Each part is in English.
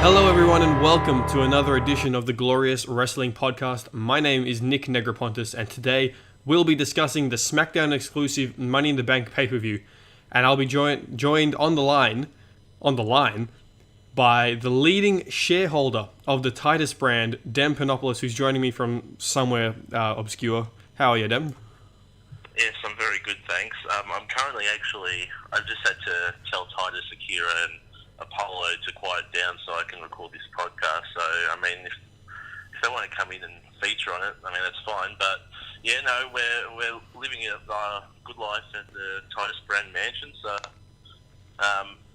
Hello everyone and welcome to another edition of the Glorious Wrestling Podcast. My name is Nick Negropontis and today we'll be discussing the SmackDown exclusive Money in the Bank pay-per-view. And I'll be joined on the line by the leading shareholder of the Titus brand, Dem Panopoulos, who's joining me from somewhere obscure. How are you, Dem? Yes, I'm very good, thanks. I'm currently I've just had to tell Titus, Akira, and Apollo to quiet down so I can record this podcast. So, I mean, if they want to come in and feature on it, I mean, that's fine. But, yeah, no, we're living a good life at the Titus brand mansion. So,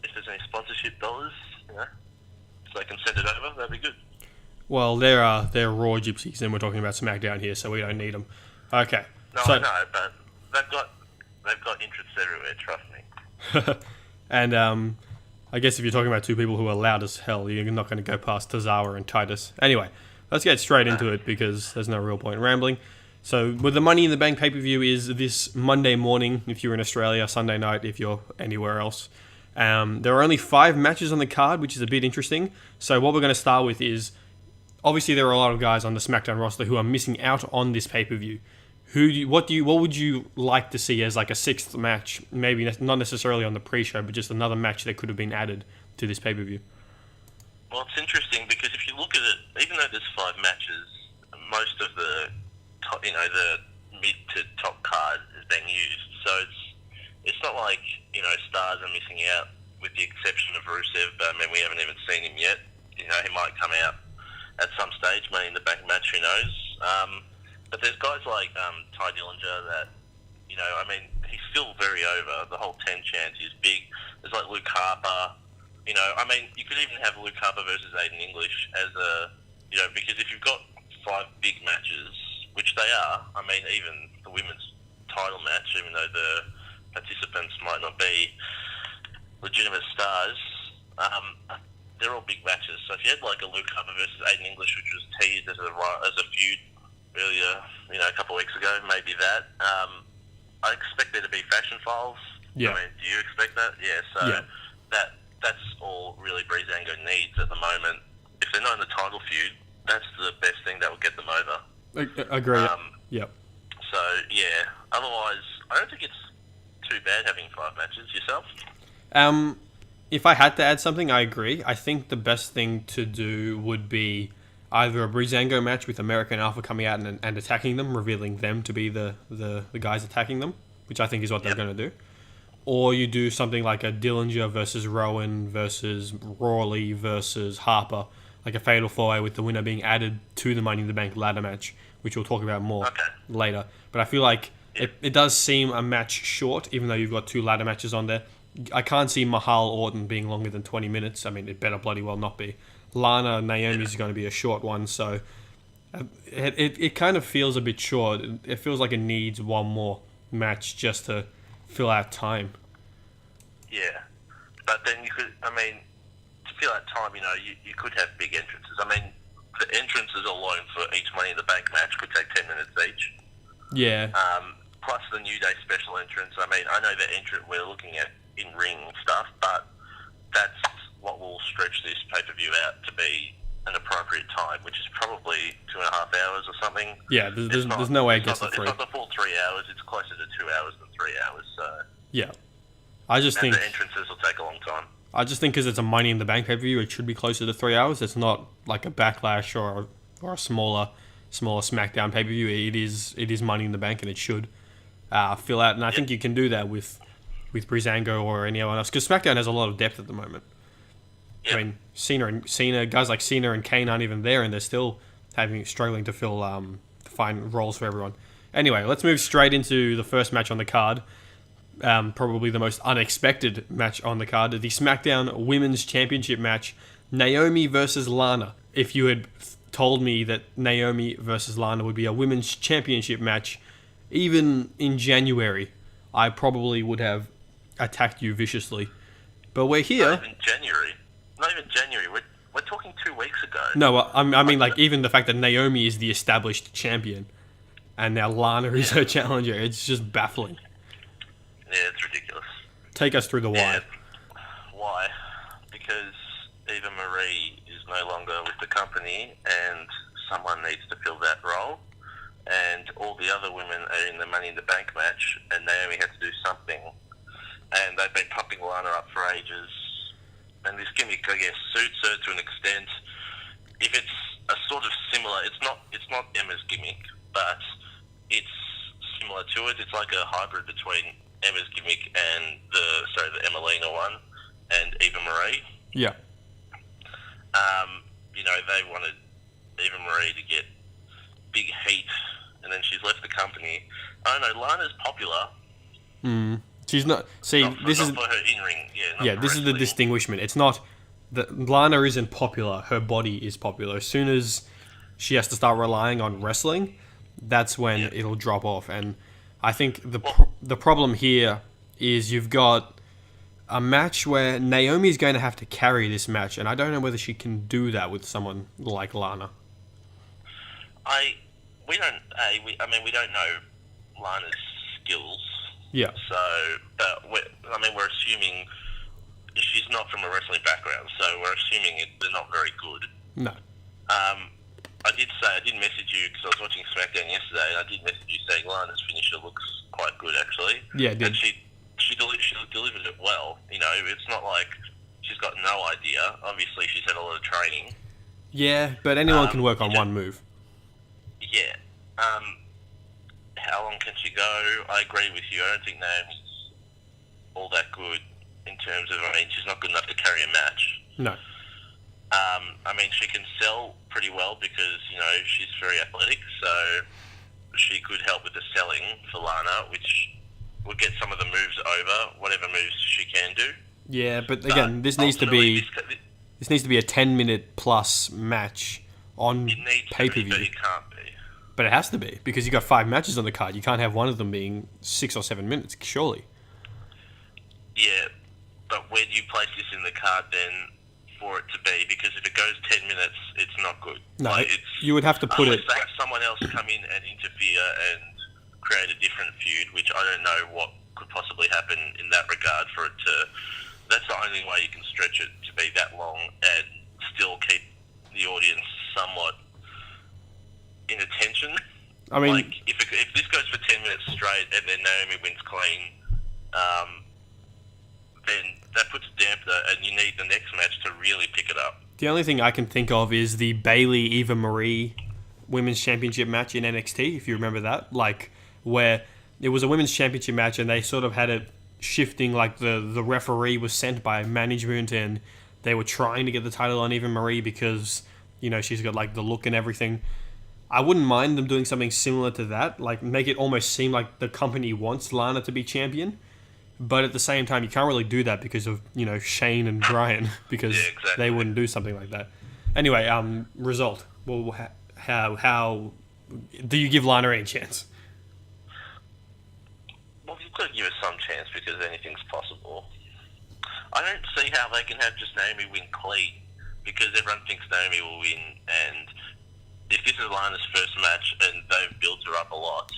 if there's any sponsorship dollars, so they can send it over, that'd be good. Well, they're raw gypsies, and we're talking about SmackDown here, so we don't need them. Okay. No, I know, but they've got interests everywhere. Trust me. And I guess if you're talking about two people who are loud as hell, you're not going to go past Tozawa and Titus. Anyway, let's get straight into it because there's no real point in rambling. So, with the Money in the Bank pay-per-view is this Monday morning if you're in Australia, Sunday night if you're anywhere else. There are only 5 matches on the card, which is a bit interesting. So, what we're going to start with is, obviously there are a lot of guys on the SmackDown roster who are missing out on this pay-per-view. What would you like to see as like a 6th match? Maybe not necessarily on the pre-show, but just another match that could have been added to this pay-per-view. Well, it's interesting because if you look at it, even though there's 5 matches, most of the top, the mid to top card is being used. So it's not like stars are missing out, with the exception of Rusev. I mean, we haven't even seen him yet. He might come out at some stage, Money in the Bank match. Who knows? But there's guys like Ty Dillinger that, he's still very over. The whole 10 chance is big. There's like Luke Harper. You could even have Luke Harper versus Aiden English as because if you've got 5 big matches, which they are, even the women's title match, even though the participants might not be legitimate stars, they're all big matches. So if you had like a Luke Harper versus Aiden English, which was teased as a feud earlier, a couple of weeks ago, maybe that. I expect there to be fashion files. Yeah. Do you expect that? Yeah, so that's all really Breezango needs at the moment. If they're not in the title feud, that's the best thing that will get them over. Agree. Yep. So, yeah. Otherwise, I don't think it's too bad having 5 matches. Yourself? If I had to add something, I agree. I think the best thing to do would be either a Breezango match with American Alpha coming out and attacking them, revealing them to be the guys attacking them, which I think is what they're going to do. Or you do something like a Dillinger versus Rowan versus Rawley versus Harper, like a fatal 4-way with the winner being added to the Money in the Bank ladder match, which we'll talk about more later. But I feel like it does seem a match short, even though you've got 2 ladder matches on there. I can't see Mahal Orton being longer than 20 minutes. It better bloody well not be. Lana Naomi is going to be a short one, so it kind of feels a bit short. It feels like it needs one more match just to fill out time. Yeah, but then you could, to fill out time, you could have big entrances. The entrances alone for each Money in the Bank match could take 10 minutes each. Yeah. Plus the New Day special entrance. I know the entrant we're looking at in-ring stuff, but that's what will stretch this pay-per-view out to be an appropriate time, which is probably 2.5 hours or something. Yeah, there's no way it gets to 3. It's not the full 3 hours. It's closer to 2 hours than 3 hours. So yeah, I just think the entrances will take a long time. I just think because it's a Money in the Bank pay-per-view, it should be closer to 3 hours. It's not like a Backlash or a smaller SmackDown pay-per-view. It is Money in the Bank, and it should fill out. And I think you can do that with Breezango or anyone else, because SmackDown has a lot of depth at the moment. Yep. Cena, guys like Cena and Kane aren't even there, and they're still struggling to find roles for everyone. Anyway, let's move straight into the first match on the card. Probably the most unexpected match on the card, the SmackDown Women's Championship match, Naomi versus Lana. If you had told me that Naomi versus Lana would be a Women's Championship match, even in January, I probably would have attacked you viciously. But we're here. Not even January. We're talking 2 weeks ago. No, I mean, like, even the fact that Naomi is the established champion, and now Lana is her challenger. It's just baffling. Yeah, it's ridiculous. Take us through the why. Why? Because Eva Marie is money, and someone needs to fill that role. And all the other women are in the Money in the Bank match, and Naomi had to do something. And they've been pumping Lana up for ages. And this gimmick, I guess, suits her to an extent. If it's a sort of similar, it's not Emma's gimmick, but it's similar to it. It's like a hybrid between Emma's gimmick and the Emmalina one and Eva Marie. Yeah. They wanted Eva Marie to get big heat, and then she's left the company. Oh no, Lana's popular. She's not. See, this is for her in-ring. This is the distinguishment. It's not that Lana isn't popular. Her body is popular. As soon as she has to start relying on wrestling, that's when it'll drop off. And I think the problem here is you've got a match where Naomi's going to have to carry this match, and I don't know whether she can do that with someone like Lana. We don't know Lana's skills. Yeah. So, but we're assuming she's not from a wrestling background, so we're assuming they're not very good. No. I did message you because I was watching SmackDown yesterday, and I did message you saying Lana's finisher looks quite good, actually. Yeah, it did. And she delivered it well. It's not like she's got no idea. Obviously, she's had a lot of training. Yeah, but anyone can work on one move. Yeah. How long can she go? I agree with you. I don't think Naomi's all that good in terms of, she's not good enough to carry a match. No. She can sell pretty well because, she's very athletic, so she could help with the selling for Lana, which would get some of the moves over, whatever moves she can do. Yeah, but again, this needs to be a 10-minute plus match on pay-per-view. But it can't be. But it has to be, because you've got 5 matches on the card. You can't have one of them being 6 or 7 minutes, surely. Yeah, but where do you place this in the card then for it to be? Because if it goes 10 minutes, it's not good. No, you would have to put it... Unless they have someone else come in and interfere and create a different feud, which I don't know what could possibly happen in that regard for it to... That's the only way you can stretch it to be that long and still keep the audience somewhat in attention. If this goes for 10 minutes straight and then Naomi wins clean, then that puts a dampener, and you need the next match to really pick it up. The only thing I can think of is the Bayley-Eva Marie Women's Championship match in NXT, if you remember that. Where it was a Women's Championship match and they sort of had it shifting, the referee was sent by management and they were trying to get the title on Eva Marie because, she's got, the look and everything. I wouldn't mind them doing something similar to that, make it almost seem like the company wants Lana to be champion. But at the same time, you can't really do that because of, Shane and Brian, because they wouldn't do something like that. Anyway, result. Well, how do you give Lana any chance? Well, you've got to give her some chance because anything's possible. I don't see how they can have just Naomi win clean because everyone thinks Naomi will win, and if this is Lana's first match and they've built her up a lot,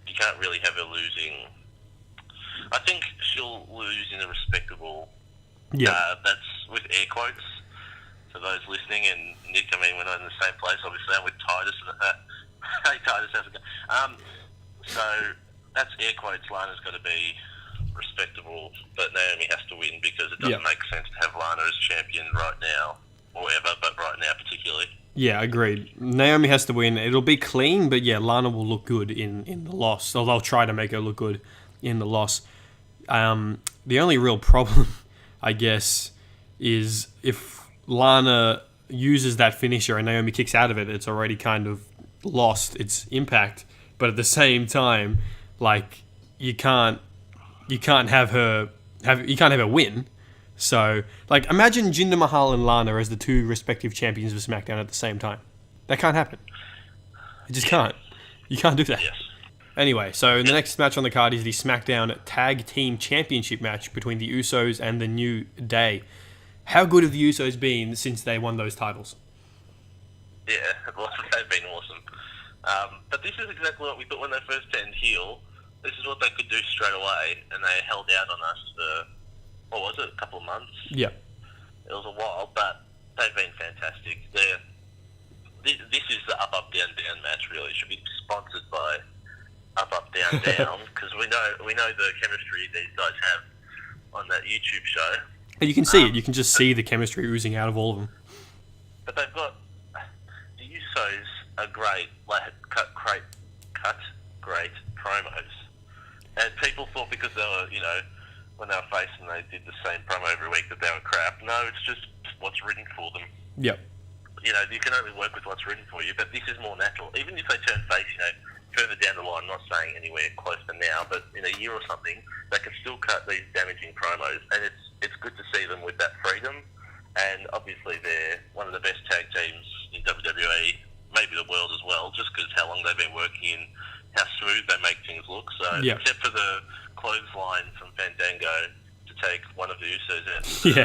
you can't really have her losing. I think she'll lose in a respectable... Yeah. That's with air quotes for those listening. And Nick, we're not in the same place, obviously. I'm with Titus. Hey, Titus, how's it going? So that's air quotes. Lana's got to be respectable, but Naomi has to win because it doesn't make sense to have Lana as champion right now, or ever, but right now particularly. Yeah, agreed. Naomi has to win. It'll be clean, but Lana will look good in the loss. Or they'll try to make her look good in the loss. The only real problem, I guess, is if Lana uses that finisher and Naomi kicks out of it, it's already kind of lost its impact. But at the same time, you can't have her win. So, imagine Jinder Mahal and Lana as the two respective champions of SmackDown at the same time. That can't happen. It just can't. You can't do that. Yes. Anyway, so the next match on the card is the SmackDown Tag Team Championship match between the Usos and the New Day. How good have the Usos been since they won those titles? Yeah, well, they've been awesome. But this is exactly what we thought when they first turned heel. This is what they could do straight away, and they held out on us for, what was it, a couple of months? Yeah. It was a while, but they've been fantastic. This is the up, down, down match. Really, it should be sponsored by up, down, down, because we know the chemistry these guys have on that YouTube show. And you can see it. You can just see the chemistry oozing out of all of them. But they've got the Usos are great. Like cut great promos, and people thought because they were, when they were facing, they did the same promo every week that they were crap. No, it's just what's written for them. Yep. You can only work with what's written for you, but this is more natural. Even if they turn face, further down the line, not saying anywhere close to now, but in a year or something, they can still cut these damaging promos, and it's good to see them with that freedom. And obviously, they're one of the best tag teams in WWE, maybe the world as well, just because how long they've been working and how smooth they make things look. So, except for the clothesline from Fandango to take one of the Usos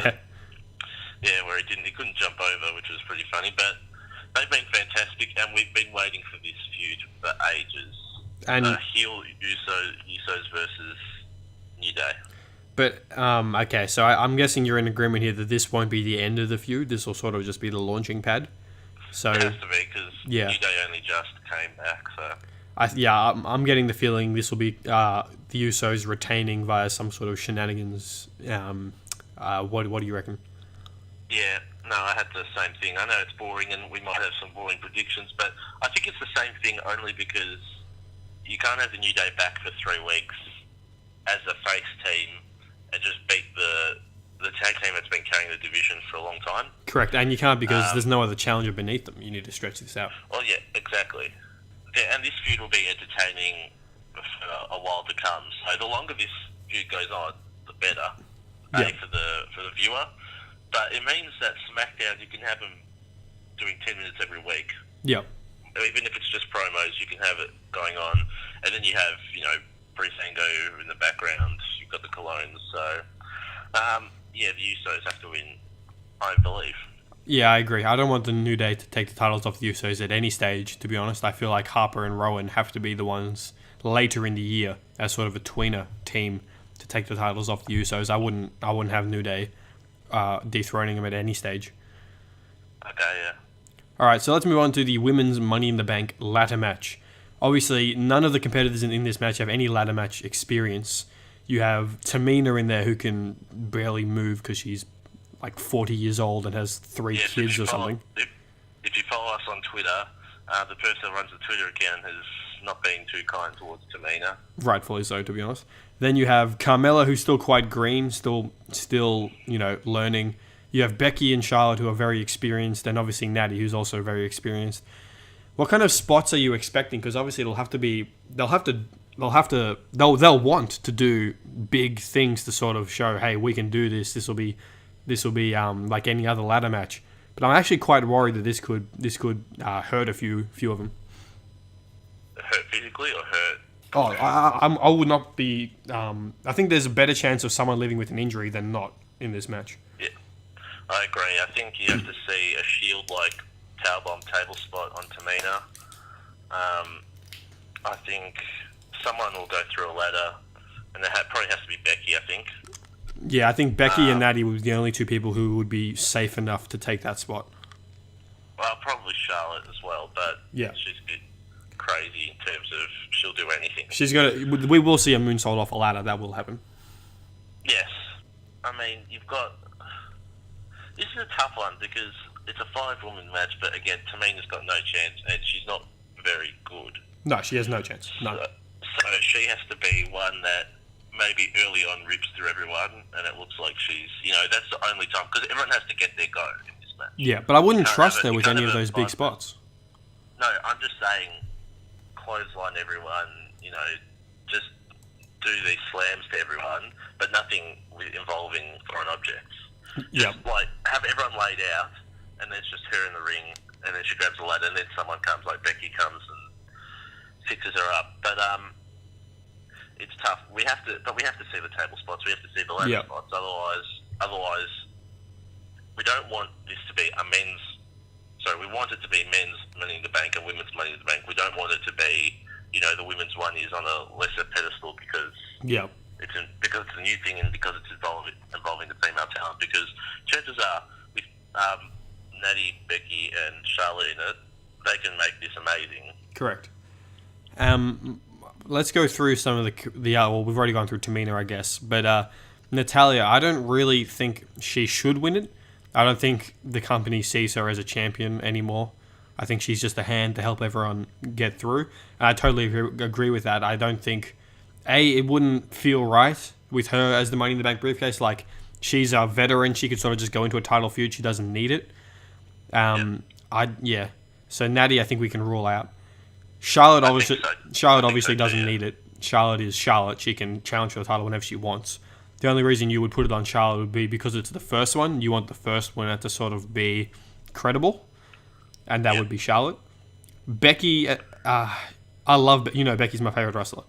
out. Yeah, where he couldn't jump over, which was pretty funny. But they've been fantastic, and we've been waiting for this feud for ages. And heel Usos versus New Day. But, okay, so I'm guessing you're in agreement here that this won't be the end of the feud. This will sort of just be the launching pad. So it has to be, because New Day only just came back. So I'm getting the feeling this will be the Usos retaining via some sort of shenanigans. What do you reckon? Yeah, no, I had the same thing. I know it's boring and we might have some boring predictions, but I think it's the same thing only because you can't have the New Day back for 3 weeks as a face team and just beat the tag team that's been carrying the division for a long time. Correct, and you can't because there's no other challenger beneath them. You need to stretch this out. Well, yeah, exactly. Yeah, and this feud will be entertaining for a while to come. So the longer this feud goes on, the better for the viewer. But it means that SmackDown, you can have them doing 10 minutes every week. Yep. Even if it's just promos, you can have it going on. And then you have, Breezango in the background. You've got the Colognes. So, the Usos have to win, I believe. Yeah, I agree. I don't want the New Day to take the titles off the Usos at any stage, to be honest. I feel like Harper and Rowan have to be the ones later in the year as sort of a tweener team to take the titles off the Usos. I wouldn't have New Day dethroning him at any stage. Okay, yeah. Alright, so let's move on to the Women's Money in the Bank ladder match. Obviously, none of the competitors in this match have any ladder match experience. You have Tamina in there who can barely move because she's like 40 years old and has 3 kids or something. If you follow us on Twitter, the person who runs the Twitter account has not been too kind towards Tamina. Rightfully so, to be honest. Then you have Carmella, who's still quite green, still learning. You have Becky and Charlotte, who are very experienced, and obviously Natty, who's also very experienced. What kind of spots are you expecting? Because obviously they'll want to do big things to sort of show, hey, we can do this. This will be like any other ladder match. But I'm actually quite worried that this could hurt a few of them. Hurt physically or hurt? Oh, I would not be. I think there's a better chance of someone living with an injury than not in this match. Yeah, I agree. I think you have to see a Shield-like powerbomb table spot on Tamina. I think someone will go through a ladder, and it probably has to be Becky, I think. Yeah, I think Becky and Natty were the only 2 people who would be safe enough to take that spot. Well, probably Charlotte as well, but yeah, she's a bit crazy in terms of she'll do anything. We will see a moonsault off a ladder. That will happen. Yes. I mean, this is a tough one because it's a 5-woman match, but again, Tamina's got no chance, and she's not very good. No, she has no chance. No. So she has to be one that maybe early on rips through everyone, and it looks like she's, that's the only time, because everyone has to get their go in this match. Yeah, but I wouldn't trust her with any of those big spots. No, I'm just saying, clothesline everyone, just do these slams to everyone, but nothing involving foreign objects. Yeah. Just have everyone laid out, and then it's just her in the ring, and then she grabs a ladder, and then someone comes, like Becky comes and fixes her up. But it's tough. We have to see the table spots. We have to see the ladder spots. Otherwise, we don't want this to be a men's. So we want it to be men's Money in the Bank and women's Money in the Bank. We don't want it to be, the women's one is on a lesser pedestal because it's a new thing and because it's involving the female talent. Because chances are, Natty, Becky, and Charlotte in it, they can make this amazing. Correct. Let's go through some of the well, we've already gone through Tamina, I guess, but Natalya, I don't really think she should win it. I don't think the company sees her as a champion anymore. I think she's just a hand to help everyone get through. And I totally agree with that. I don't think, it wouldn't feel right with her as the Money in the Bank briefcase. Like, she's a veteran. She could sort of just go into a title feud. She doesn't need it. So Natty, I think we can rule out. Charlotte obviously doesn't need it. Charlotte is Charlotte. She can challenge for the title whenever she wants. The only reason you would put it on Charlotte would be because it's the first one. You want the first winner to sort of be credible, and that would be Charlotte. Becky, I love, Becky's my favorite wrestler.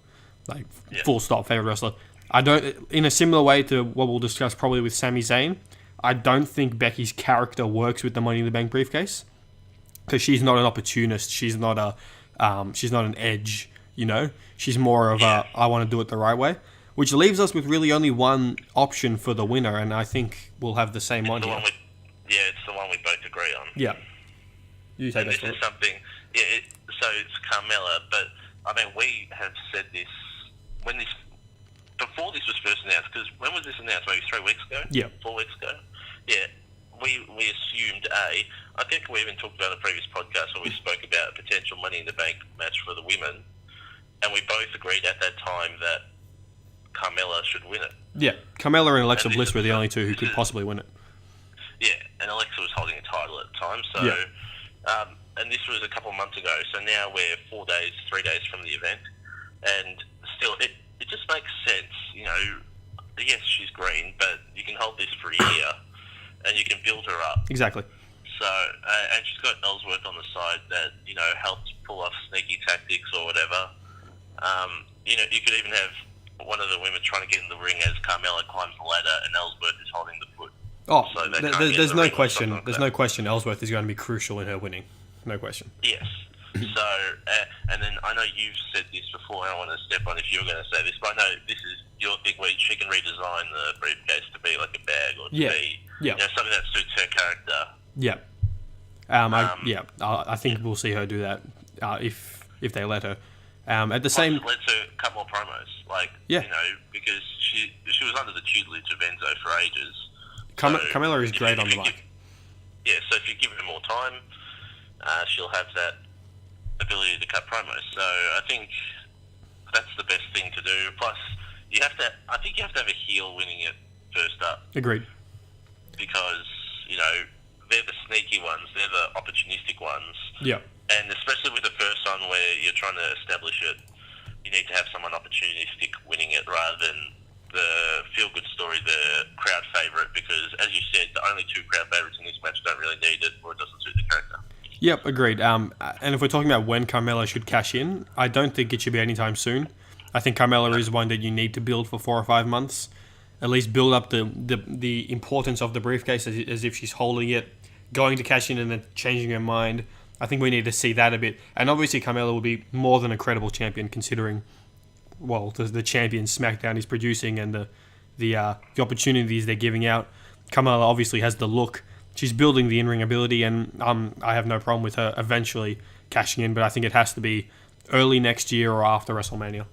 Like, full stop, favorite wrestler. I don't, in a similar way to what we'll discuss probably with Sami Zayn, I don't think Becky's character works with the Money in the Bank briefcase, because she's not an opportunist. She's not an edge. She's more of a I want to do it the right way. Which leaves us with really only one option for the winner, and I think we'll have the same one here. It's the one we both agree on. Yeah. You take this is something... so it's Carmella, but, I mean, we have said this... Before this was first announced, because when was this announced? Maybe 3 weeks ago? Yeah. 4 weeks ago? Yeah. We assumed, I think we even talked about in a previous podcast where we spoke about a potential Money in the Bank match for the women, and we both agreed at that time that Carmella should win it. Yeah, Carmella and Alexa Bliss were the only two who could possibly win it. Yeah, and Alexa was holding a title at the time, so... and this was a couple of months ago, so now we're 3 days from the event, and still, it just makes sense, yes, she's green, but you can hold this for a year, and you can build her up. Exactly. So, and she's got Ellsworth on the side that, helps pull off sneaky tactics or whatever. You could even have one of the women trying to get in the ring as Carmella climbs the ladder and Ellsworth is holding the foot. Oh, so there's no question. There's no question Ellsworth is going to be crucial in her winning. No question. Yes. So, and then I know you've said this before, and I want to step on if you were going to say this, but I know this is your thing where she can redesign the briefcase to be like a bag or to be something that suits her character. Yeah. I think we'll see her do that if they let her. At the same, lets her cut more promos, because she was under the tutelage of Enzo for ages. Carmella is great on the mic. So if you give her more time, she'll have that ability to cut promos. So I think that's the best thing to do. Plus, I think you have to have a heel winning it first up. Agreed. Because they're the sneaky ones, they're the opportunistic ones. Yeah. And especially with the first one where you're trying to establish it, you need to have someone opportunistic winning it rather than the feel-good story, the crowd favourite, because, as you said, the only two crowd favourites in this match don't really need it, or it doesn't suit the character. Yep, agreed. And if we're talking about when Carmella should cash in, I don't think it should be anytime soon. I think Carmella is one that you need to build for 4 or 5 months. At least build up the importance of the briefcase as if she's holding it, going to cash in and then changing her mind. I think we need to see that a bit. And obviously Carmella will be more than a credible champion considering, the champion SmackDown is producing and the opportunities they're giving out. Carmella obviously has the look. She's building the in-ring ability, and I have no problem with her eventually cashing in, but I think it has to be early next year or after WrestleMania.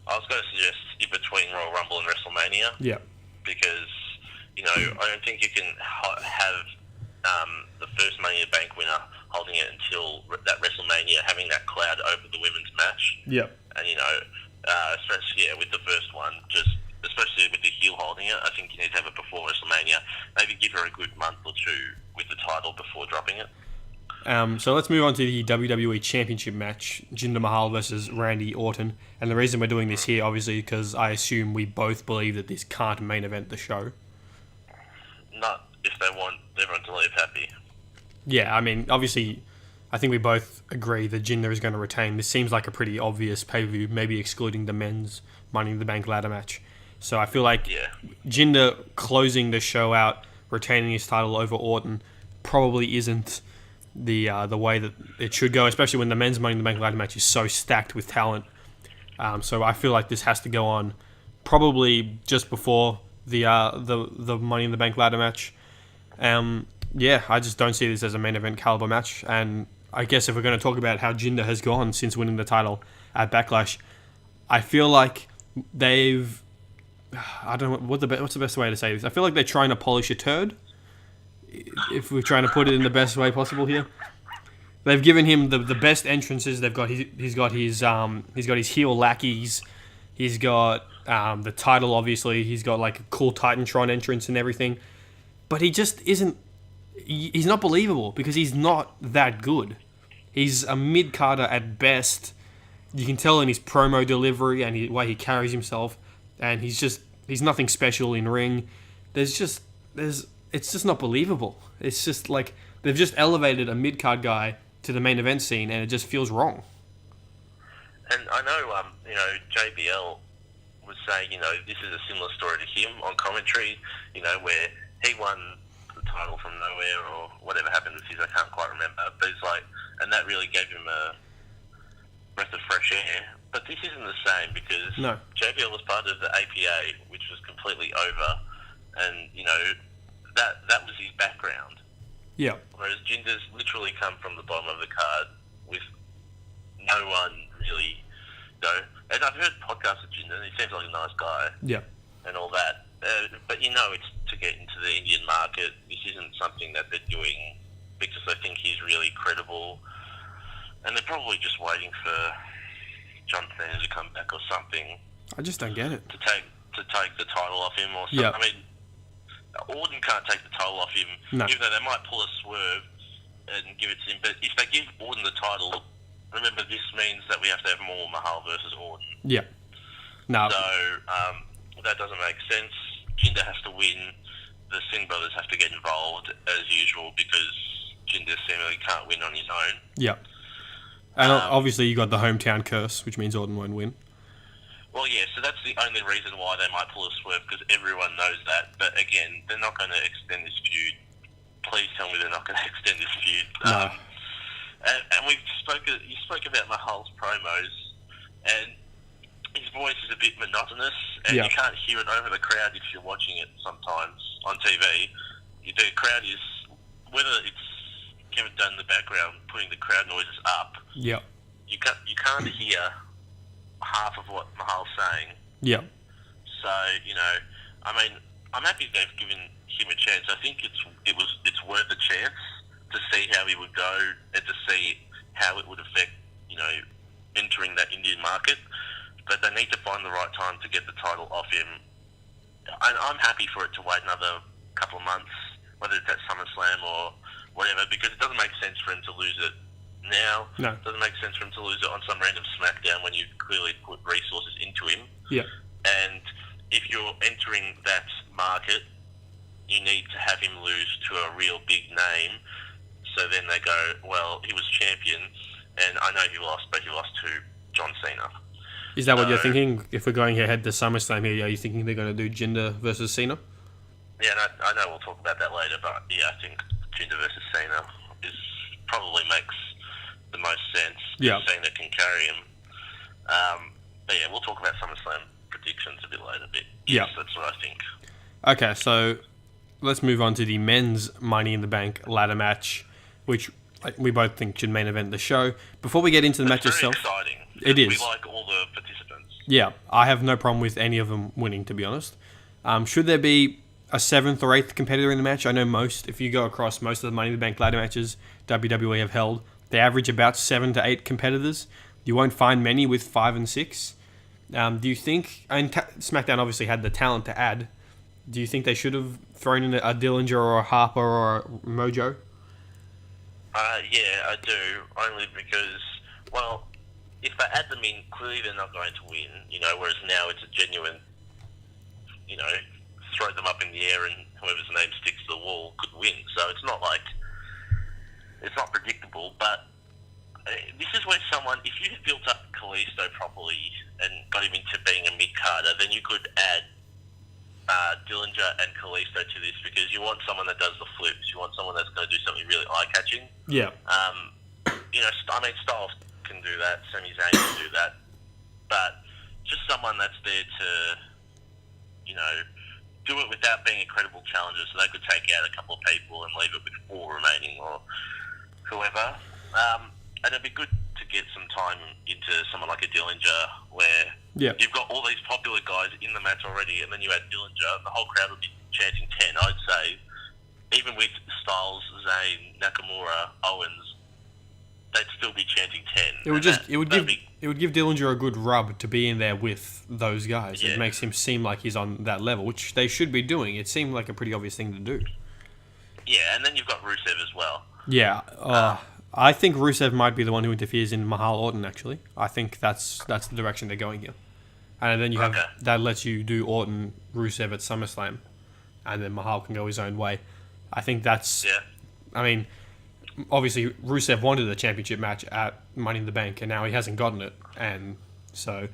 I was going to suggest in between Royal Rumble and WrestleMania. Yeah. Because, I don't think you can have the first Money in the Bank winner holding it until that WrestleMania, having that cloud over the women's match. Yeah. And, especially, with the first one, especially with the heel holding it, I think you need to have it before WrestleMania. Maybe give her a good month or two with the title before dropping it. So let's move on to the WWE Championship match, Jinder Mahal versus Randy Orton. And the reason we're doing this here, obviously, because I assume we both believe that this can't main event the show. Not if they want everyone to leave happy. Yeah, I mean, obviously, I think we both agree that Jinder is going to retain. This seems like a pretty obvious pay-per-view, maybe excluding the men's Money in the Bank ladder match. So I feel like Jinder closing the show out, retaining his title over Orton, probably isn't the way that it should go, especially when the men's Money in the Bank ladder match is so stacked with talent. So I feel like this has to go on probably just before the Money in the Bank ladder match. Yeah, I just don't see this as a main event caliber match. And I guess if we're going to talk about how Jinder has gone since winning the title at Backlash, I feel like they've... I don't know, what's the best way to say this? I feel like they're trying to polish a turd, if we're trying to put it in the best way possible here. They've given him the best entrances. They've got he's got his heel lackeys. He's got the title, obviously. He's got like a cool Titantron entrance and everything. But he just isn't... He's not believable because he's not that good. He's a mid-carder at best. You can tell in his promo delivery and the way he carries himself. And he's nothing special in ring. It's just not believable. It's just like they've just elevated a mid-card guy to the main event scene and it just feels wrong. And I know, JBL was saying, this is a similar story to him on commentary, where he won the title from nowhere or whatever happened with his, I can't quite remember. But it's like, and that really gave him a breath of fresh air. But this isn't the same because JBL was part of the APA, which was completely over, and, that was his background. Yeah. Whereas Jinder's literally come from the bottom of the card with no one really, and I've heard podcasts of Jinder, and he seems like a nice guy. Yeah. And all that. But it's to get into the Indian market. This isn't something that they're doing because they think he's really credible. And they're probably just waiting for John Cena to come back or something. I just don't get it. To take the title off him or something. Yeah. I mean, Orton can't take the title off him, even though they might pull a swerve and give it to him. But if they give Orton the title, remember this means that we have to have more Mahal versus Orton. Yeah. No. So that doesn't make sense. Jinder has to win. The Singh brothers have to get involved as usual because Jinder seemingly can't win on his own. Yeah. And obviously you got the hometown curse, which means Orton won't win. Well, yeah, so that's the only reason why they might pull a swerve, because everyone knows that. But again, they're not going to extend this feud. Please tell me they're not going to extend this feud. No. And you spoke about Mahal's promos, and his voice is a bit monotonous, and you can't hear it over the crowd if you're watching it sometimes on TV. The crowd is, whether it's Kevin Dunn in the background putting the crowd noises up, you can't hear half of what Mahal's saying. Yeah. So, I mean, I'm happy they've given him a chance. I think it's worth a chance to see how he would go and to see how it would affect, entering that Indian market. But they need to find the right time to get the title off him. I'm happy for it to wait another couple of months, whether it's at SummerSlam or whatever, because it doesn't make sense for him to lose it now. No. It doesn't make sense for him to lose it on some random SmackDown when you clearly put resources into him. Yeah. And if you're entering that market, you need to have him lose to a real big name. So then they go, well, he was champion, and I know he lost, but he lost to John Cena. Is that what you're thinking? If we're going ahead to SummerSlam here, are you thinking they're going to do Jinder versus Cena? Yeah, and I know we'll talk about that later, but yeah, I think Jinder versus Cena probably makes the most sense. Yeah. Cena can carry him. But yeah, we'll talk about SummerSlam predictions a bit later. Yes, that's what I think. Okay, so let's move on to the men's Money in the Bank ladder match, which we both think should main event the show. Before we get into the match itself... Exciting. It is. We like all the participants. Yeah, I have no problem with any of them winning, to be honest. Should there be a 7th or 8th competitor in the match? I know if you go across most of the Money in the Bank ladder matches WWE have held, they average about 7 to 8 competitors. You won't find many with 5 and 6. Do you think... SmackDown obviously had the talent to add. Do you think they should have thrown in a Dillinger or a Harper or a Mojo? Yeah, I do. Only because, well, if they add them in, clearly they're not going to win, whereas now it's a genuine, throw them up in the air and whoever's name sticks to the wall could win. So it's not predictable, but this is where if you had built up Kalisto properly and got him into being a mid-carder, then you could add Dillinger and Kalisto to this, because you want someone that does the flips. You want someone that's going to do something really eye-catching. Yeah. Styles can do that. Sami Zayn can do that. But just someone that's there to, do do it without being a credible challenger, so they could take out a couple of people and leave it with 4 remaining or whoever. And it'd be good to get some time into someone like a Dillinger, where you've got all these popular guys in the match already, and then you add Dillinger, the whole crowd would be chanting 10. I'd say, even with Styles, Zayn, Nakamura, Owens, they'd still be chanting 10. It would give Dillinger a good rub to be in there with those guys. It makes him seem like he's on that level, which they should be doing. It seemed like a pretty obvious thing to do. Yeah, and then you've got Rusev as well. Yeah, I think Rusev might be the one who interferes in Mahal Orton, actually. I think that's the direction they're going here. And then you have that lets you do Orton, Rusev at SummerSlam, and then Mahal can go his own way. I think that's... Yeah. I mean, obviously, Rusev wanted a championship match at Money in the Bank, and now he hasn't gotten it. And so,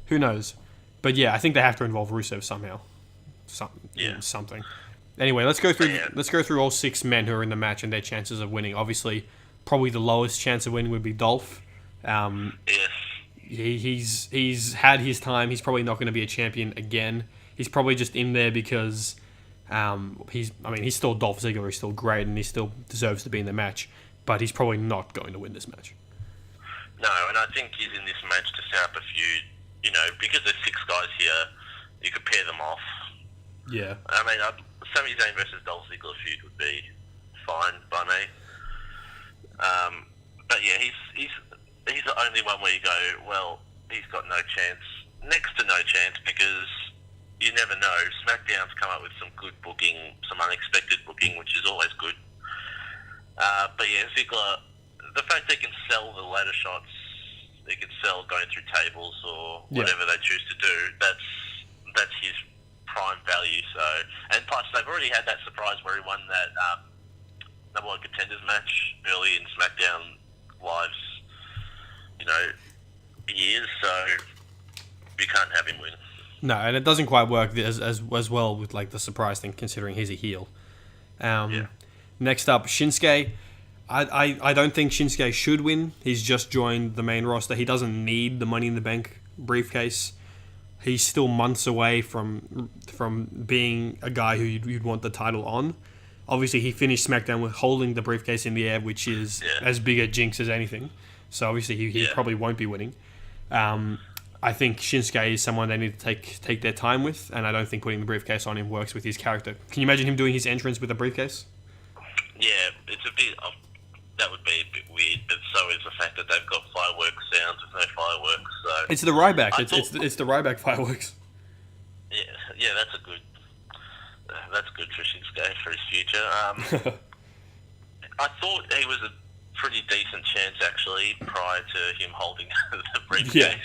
who knows? But yeah, I think they have to involve Rusev somehow. Something. Anyway, let's go through all 6 men who are in the match and their chances of winning. Obviously, probably the lowest chance of winning would be Dolph. Yes. He's had his time. He's probably not going to be a champion again. He's probably just in there because he's still Dolph Ziggler. He's still great, and he still deserves to be in the match. But he's probably not going to win this match. No, and I think he's in this match to set up a feud. Because there's 6 guys here, you could pair them off. Yeah. I mean, Sami Zayn versus Dolph Ziggler feud would be fine by me. But yeah, he's the only one where you go, well, he's got no chance, next to no chance, because you never know. SmackDown's come up with some good booking, some unexpected booking, which is always good. But yeah, Ziggler, the fact they can sell the ladder shots, they can sell going through tables or whatever they choose to do, that's his prime value. So, and plus they've already had that surprise where he won that number 1 contenders match early in SmackDown Live's years, so you can't have him win. No, and it doesn't quite work as well with like the surprise thing, considering he's a heel. Next up, Shinsuke. I don't think Shinsuke should win. He's just joined the main roster. He doesn't need the Money in the Bank briefcase. He's still months away from being a guy who you'd want the title on. Obviously, he finished SmackDown with holding the briefcase in the air, which is as big a jinx as anything. So obviously, he probably won't be winning. I think Shinsuke is someone they need to take their time with, and I don't think putting the briefcase on him works with his character. Can you imagine him doing his entrance with a briefcase? Yeah, it's a bit... that would be a bit weird, but so is the fact that they've got fireworks sounds with no fireworks. So it's the Ryback. It's the Ryback fireworks. Yeah, that's good for Shinsuke for his future. I thought he was a pretty decent chance actually prior to him holding the briefcase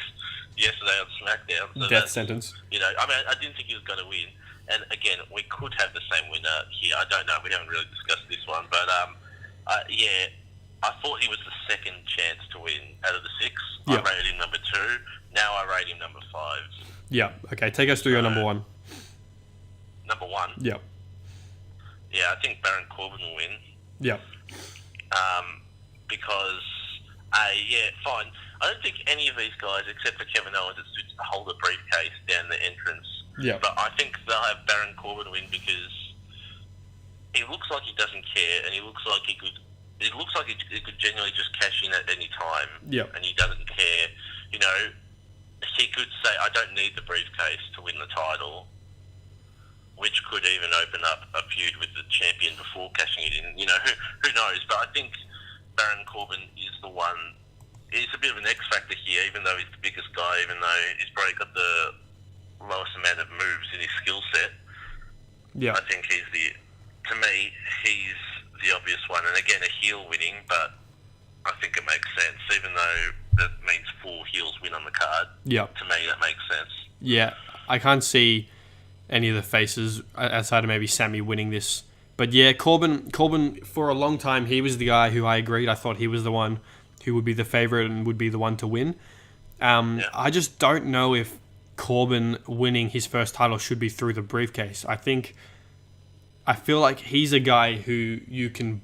yesterday on SmackDown. So Death sentence. I didn't think he was going to win. And again, we could have the same winner here. I don't know. We haven't really discussed this one, but I thought he was the second chance to win out of the 6. I rated him number 2. Now I rate him number 5. Yeah. Okay. Take us through your number 1. Number 1. Yeah. Yeah, I think Baron Corbin will win. Yeah. Because fine. I don't think any of these guys, except for Kevin Owens, it's to hold a briefcase down the entrance. Yeah. But I think they'll have Baron Corbin win because he looks like he doesn't care, and he looks like he could genuinely just cash in at any time. Yeah. And he doesn't care. He could say, I don't need the briefcase to win the title, which could even open up a feud with the champion before cashing it in. Who knows? But I think Baron Corbin is the one. He's a bit of an X factor here, even though he's the biggest guy, even though he's probably got the lowest amount of moves in his skill set. Yeah. I think he's the obvious one. And again, a heel winning, but I think it makes sense, even though that means 4 heels win on the card. Yeah. To me, that makes sense. Yeah. I can't see any of the faces outside of maybe Sammy winning this. But yeah, Corbin, for a long time, he was the guy who I agreed. I thought he was the one who would be the favorite and would be the one to win. I just don't know if Corbin winning his first title should be through the briefcase. I feel like he's a guy who you can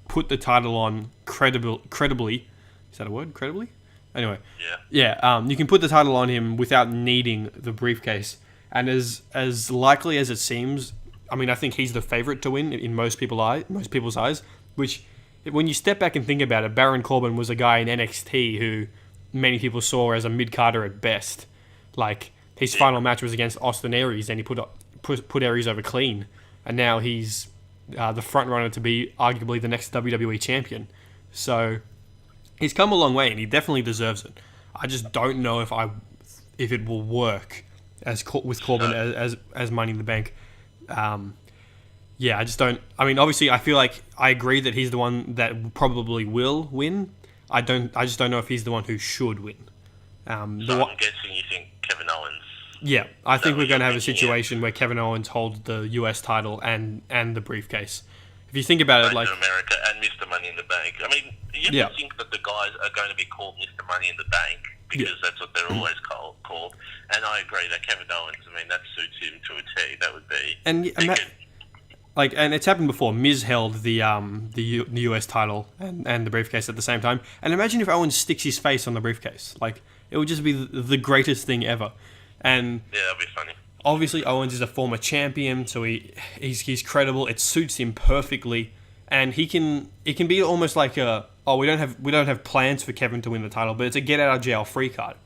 put the title on credibly. Is that a word? Credibly? Anyway. Yeah. You can put the title on him without needing the briefcase. And as likely as it seems, I mean, I think he's the favorite to win in most people's eyes. Which, when you step back and think about it, Baron Corbin was a guy in NXT who many people saw as a mid-carder at best. Like, his final match was against Austin Aries, and he put Aries over clean. And now he's the front runner to be arguably the next WWE champion. So he's come a long way, and he definitely deserves it. I just don't know if it will work with Corbin as Money in the Bank. I just don't. I mean, obviously, I feel like I agree that he's the one that probably will win. I just don't know if he's the one who should win. I'm guessing you think Kevin Owens. Yeah, I think we're going to have a situation where Kevin Owens holds the US title and the briefcase. If you think about it, like America and Mr. Money in the Bank. I mean, you have to think that the guys are going to be called Mr. Money in the Bank because that's what they're always called. And I agree that Kevin Owens, I mean, that suits him to a T. That would be. And it's happened before. Miz held the US title and the briefcase at the same time. And imagine if Owens sticks his face on the briefcase. Like, it would just be the greatest thing ever. And yeah, that'd be funny. Obviously, Owens is a former champion, so he's credible. It suits him perfectly, and it can be almost like we don't have plans for Kevin to win the title, but it's a get out of jail free card.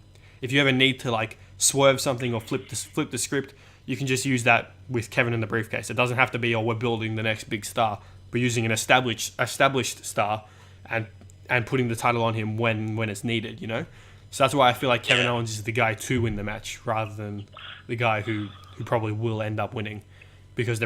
If you ever need to like swerve something or flip the script, you can just use that with Kevin in the briefcase. It doesn't have to be we're building the next big star. We're using an established star and putting the title on him when it's needed. You know. So that's why I feel like Kevin Owens is the guy to win the match rather than the guy who probably will end up winning, because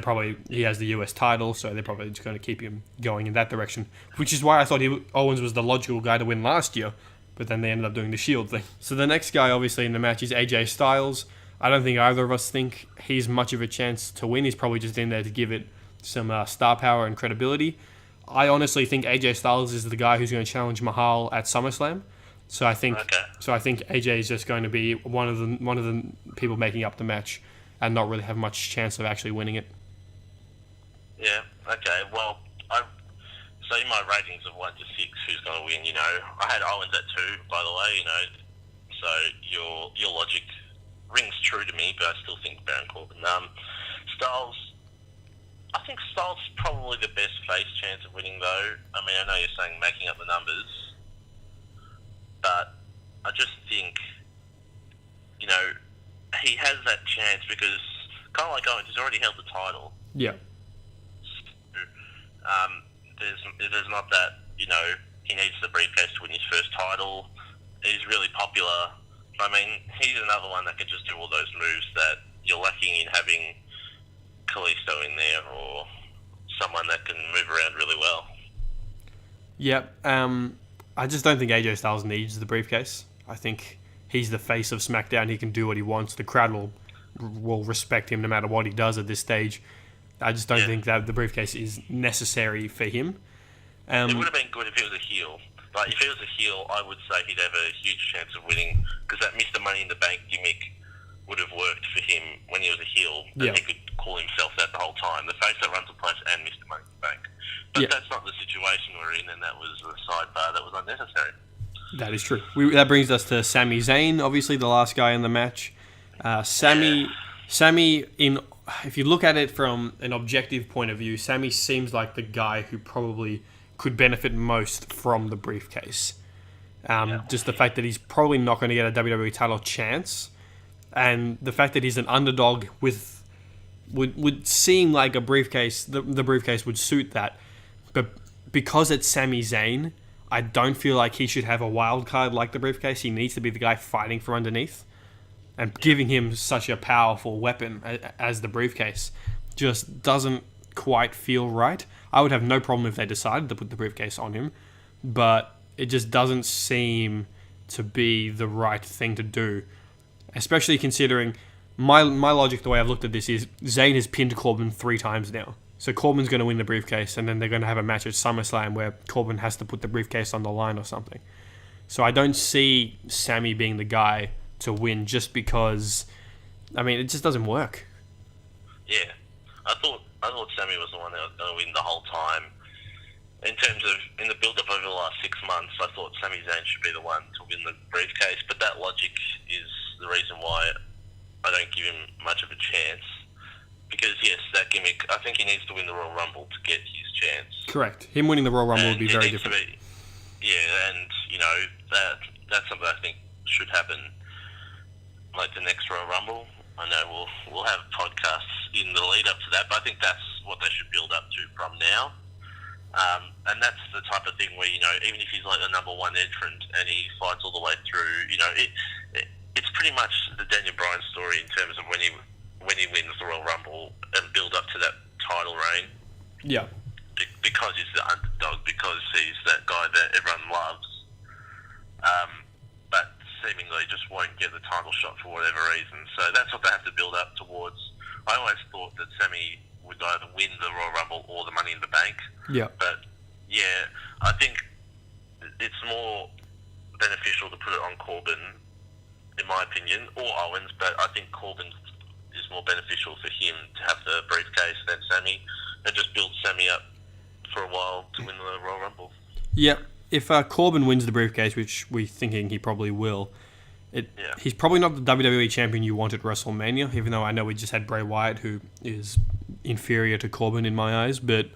he has the US title, so they're probably just going to keep him going in that direction, which is why I thought Owens was the logical guy to win last year, but then they ended up doing the Shield thing. So the next guy obviously in the match is AJ Styles. I don't think either of us think he's much of a chance to win. He's probably just in there to give it some star power and credibility. I honestly think AJ Styles is the guy who's going to challenge Mahal at SummerSlam. So I think AJ is just going to be one of the people making up the match and not really have much chance of actually winning it. Yeah. Okay. Well, so in my ratings of 1 to 6, who's going to win? You know, I had Owens at 2, by the way. You know, so your logic rings true to me, but I still think Baron Corbin. Styles. I think Styles is probably the best face chance of winning, though. I mean, I know you're saying making up the numbers. But I just think, you know, he has that chance because, kind of like Owens, he's already held the title. Yeah. There's not that, you know, he needs the briefcase to win his first title. He's really popular. I mean, he's another one that can just do all those moves that you're lacking in having Kalisto in there or someone that can move around really well. Yep. I just don't think AJ Styles needs the briefcase. I think he's the face of SmackDown. He can do what he wants. The crowd will respect him no matter what he does at this stage. I just don't think that the briefcase is necessary for him. It would have been good if he was a heel. Like, if he was a heel, I would say he'd have a huge chance of winning, because that Mr. Money in the Bank gimmick would have worked for him when he was a heel. And he could call himself that the whole time. The face that runs the place and Mr. Money in the Bank. But that's not the situation we're in, and that was a sidebar that was unnecessary. That is true. That brings us to Sami Zayn, obviously the last guy in the match. Sami, if you look at it from an objective point of view, Sami seems like the guy who probably could benefit most from the briefcase. Just the fact that he's probably not going to get a WWE title chance, and the fact that he's an underdog would seem like a briefcase. The briefcase would suit that. But because it's Sami Zayn, I don't feel like he should have a wild card like the briefcase. He needs to be the guy fighting from underneath. And giving him such a powerful weapon as the briefcase just doesn't quite feel right. I would have no problem if they decided to put the briefcase on him, but it just doesn't seem to be the right thing to do. Especially considering my logic, the way I've looked at this is Zayn has pinned Corbin 3 times now. So Corbin's going to win the briefcase, and then they're going to have a match at SummerSlam where Corbin has to put the briefcase on the line or something. So I don't see Sami being the guy to win just because, I mean, it just doesn't work. Yeah. I thought Sami was the one that was going to win the whole time. In terms of, in the build-up over the last 6 months, I thought Sami Zayn should be the one to win the briefcase, but that logic is the reason why I don't give him much of a chance. Because, yes, that gimmick, I think he needs to win the Royal Rumble to get his chance. Correct. Him winning the Royal Rumble And would be it very needs to different. and, that's something I think should happen, like the next Royal Rumble. I know we'll have podcasts in the lead up to that, but I think that's what they should build up to from now. And that's the type of thing where, even if he's like the number one entrant and he fights all the way through, it's pretty much the Daniel Bryan story in terms of when he wins the Royal Rumble and build up to that title reign. Yeah. Because he's the underdog, because he's that guy that everyone loves. But seemingly just won't get the title shot for whatever reason. So that's what they have to build up towards. I always thought that Sammy would either win the Royal Rumble or the Money in the Bank. Yeah. But, yeah, I think it's more beneficial to put it on Corbin, in my opinion, or Owens, but I think Corbin is more beneficial for him to have the briefcase than Sammy, and just build Sammy up for a while to win the Royal Rumble. Yeah, if Corbin wins the briefcase, which we're thinking he probably will, he's probably not the WWE champion you want at WrestleMania, even though I know we just had Bray Wyatt, who is inferior to Corbin in my eyes, but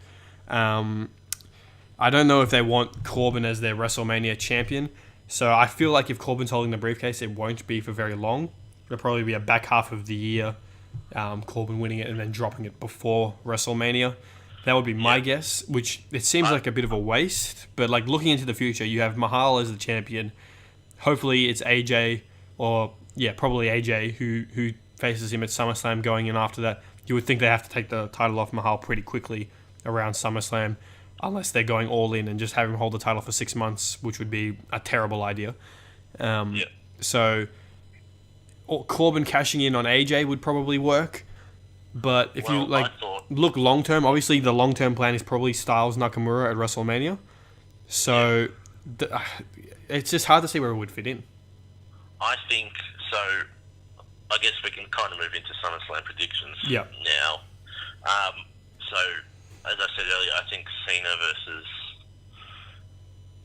I don't know if they want Corbin as their WrestleMania champion, so I feel like if Corbin's holding the briefcase, it won't be for very long. It'll probably be a back half of the year, Corbin winning it and then dropping it before WrestleMania. That would be my guess, which it seems like a bit of a waste. But like looking into the future, you have Mahal as the champion. Hopefully it's AJ, probably AJ who faces him at SummerSlam going in after that. You would think they have to take the title off Mahal pretty quickly around SummerSlam, unless they're going all in and just have him hold the title for 6 months, which would be a terrible idea. So Corbin cashing in on AJ would probably work. But if you look long term, obviously the long term plan is probably Styles Nakamura at WrestleMania. So it's just hard to see where it would fit in. I think so. I guess we can kind of move into SummerSlam predictions now. So as I said earlier, I think Cena versus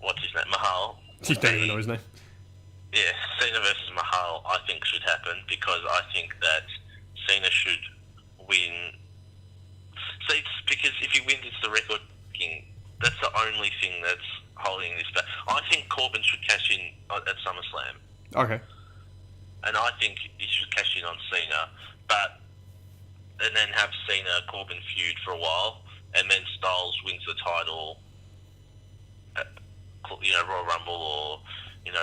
what's his name, Mahal. You don't even know his name. Yeah, Cena versus Mahal, I think should happen because I think that Cena should win. So it's because if he wins, it's the record king. That's the only thing that's holding this back. I think Corbin should cash in at SummerSlam. Okay. And I think he should cash in on Cena, and then have Cena Corbin feud for a while, and then Styles wins the title at, Royal Rumble or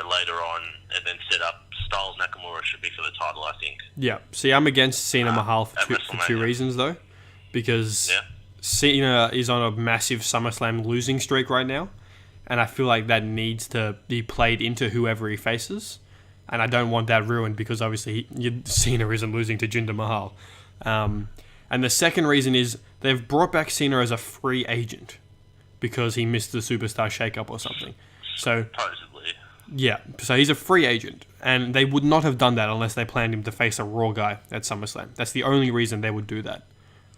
later on, and then set up Styles Nakamura should be for the title, I think. Yeah. See, I'm against Cena Mahal for two reasons, though. Because Cena is on a massive SummerSlam losing streak right now. And I feel like that needs to be played into whoever he faces. And I don't want that ruined because obviously Cena isn't losing to Jinder Mahal. And the second reason is they've brought back Cena as a free agent because he missed the Superstar shakeup or something. So supposedly. Yeah, so he's a free agent, and they would not have done that unless they planned him to face a Raw guy at SummerSlam. That's the only reason they would do that.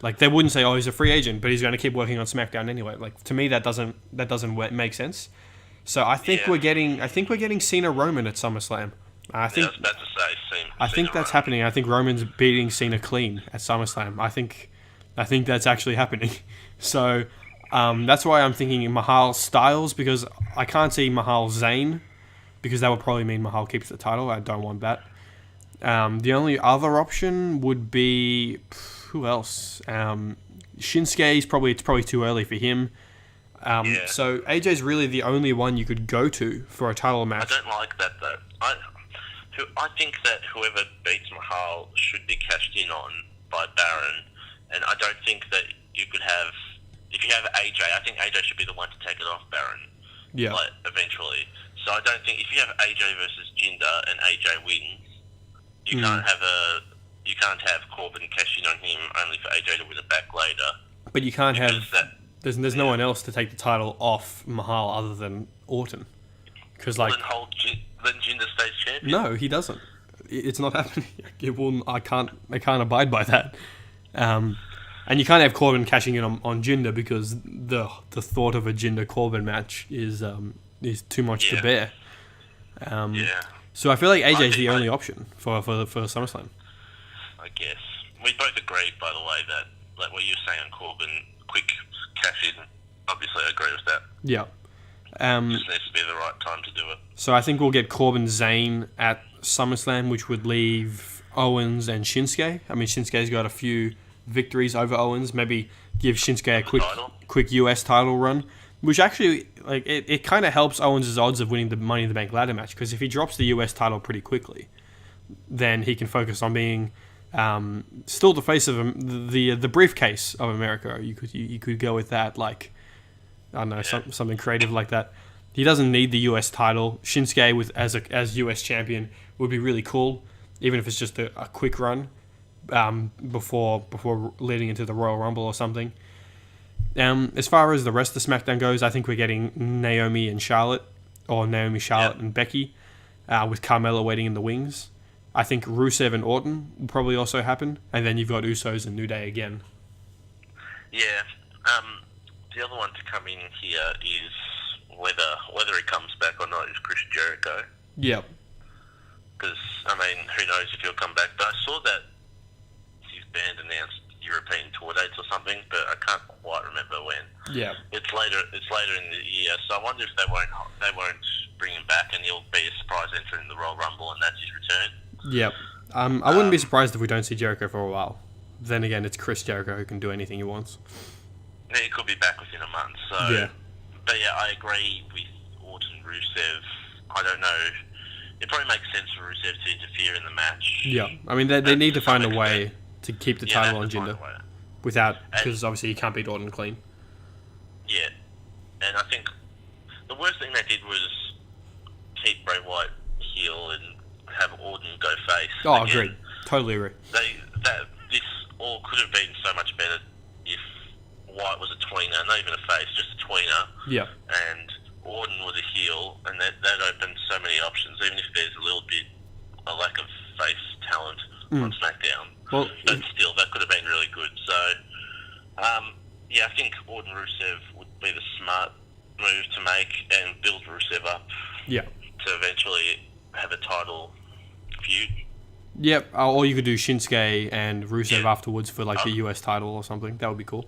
Like, they wouldn't say, "Oh, he's a free agent, but he's going to keep working on SmackDown anyway." Like, to me, that doesn't make sense. So I think we're getting Cena Roman at SummerSlam. I think that's happening. I think Roman's beating Cena clean at SummerSlam. I think that's actually happening. So that's why I'm thinking Mahal Styles, because I can't see Mahal Zayn, because that would probably mean Mahal keeps the title. I don't want that. The only other option would be who else? Shinsuke it's probably too early for him. So AJ's really the only one you could go to for a title match. I don't like that though. I think that whoever beats Mahal should be cashed in on by Baron, and I don't think that you could have. If you have AJ, I think AJ should be the one to take it off Baron. Yeah. Eventually. So I don't think if you have AJ versus Jinder and AJ wins, you can't have Corbin cash in on him only for AJ to win it back later. But you can't there's no one else to take the title off Mahal other than Orton. Because then Jinder stays champion. No, he doesn't. It's not happening. I can't abide by that. And you can't have Corbin cashing in on Jinder because the thought of a Jinder Corbin match is too much to bear. So I feel like AJ is the only option for SummerSlam. I guess. We both agreed, by the way, that like what you were saying on Corbin, quick cash in. Obviously, I agree with that. Yeah. Just needs to be the right time to do it. So I think we'll get Corbin Zayn at SummerSlam, which would leave Owens and Shinsuke. I mean, Shinsuke's got a few victories over Owens. Maybe give Shinsuke a quick US title run, which actually it kind of helps Owens' odds of winning the Money in the Bank ladder match, because if he drops the US title pretty quickly, then he can focus on being still the face of the briefcase of America. You could go with that, like, I don't know, something creative like that. He doesn't need the US title. Shinsuke as US champion would be really cool, even if it's just a quick run before leading into the Royal Rumble or something. As far as the rest of SmackDown goes, I think we're getting Naomi and Charlotte, or Naomi, Charlotte, and Becky, with Carmella waiting in the wings. I think Rusev and Orton will probably also happen, and then you've got Usos and New Day again. Yeah. The other one to come in here is whether he comes back or not is Chris Jericho. Yep. Because, I mean, who knows if he'll come back. But I saw that his band announced European tour dates or something, but I can't quite remember when. Yeah. It's later in the year, so I wonder if they won't bring him back and he'll be a surprise entrant in the Royal Rumble and that's his return. Yep. I wouldn't be surprised if we don't see Jericho for a while. Then again, it's Chris Jericho who can do anything he wants. Yeah, he could be back within a month. So, yeah. But yeah, I agree with Orton Rusev. I don't know. It probably makes sense for Rusev to interfere in the match. Yeah. I mean, they need to find a way to keep the title on Jinder because obviously you can't beat Orton clean. Yeah. And I think the worst thing they did was keep Bray Wyatt heel and have Orton go face. Oh, agreed. Totally agree. This all could have been so much better if Wyatt was a tweener, not even a face, just a tweener. Yeah. And Orton was a heel, and that opened so many options, even if there's a little bit a lack of face talent on SmackDown. Well, but still, that could have been really good. So, yeah, I think Orton Rusev would be the smart move to make and build Rusev up. Yeah. To eventually have a title feud. Yep. Or you could do Shinsuke and Rusev afterwards for like the US title or something. That would be cool.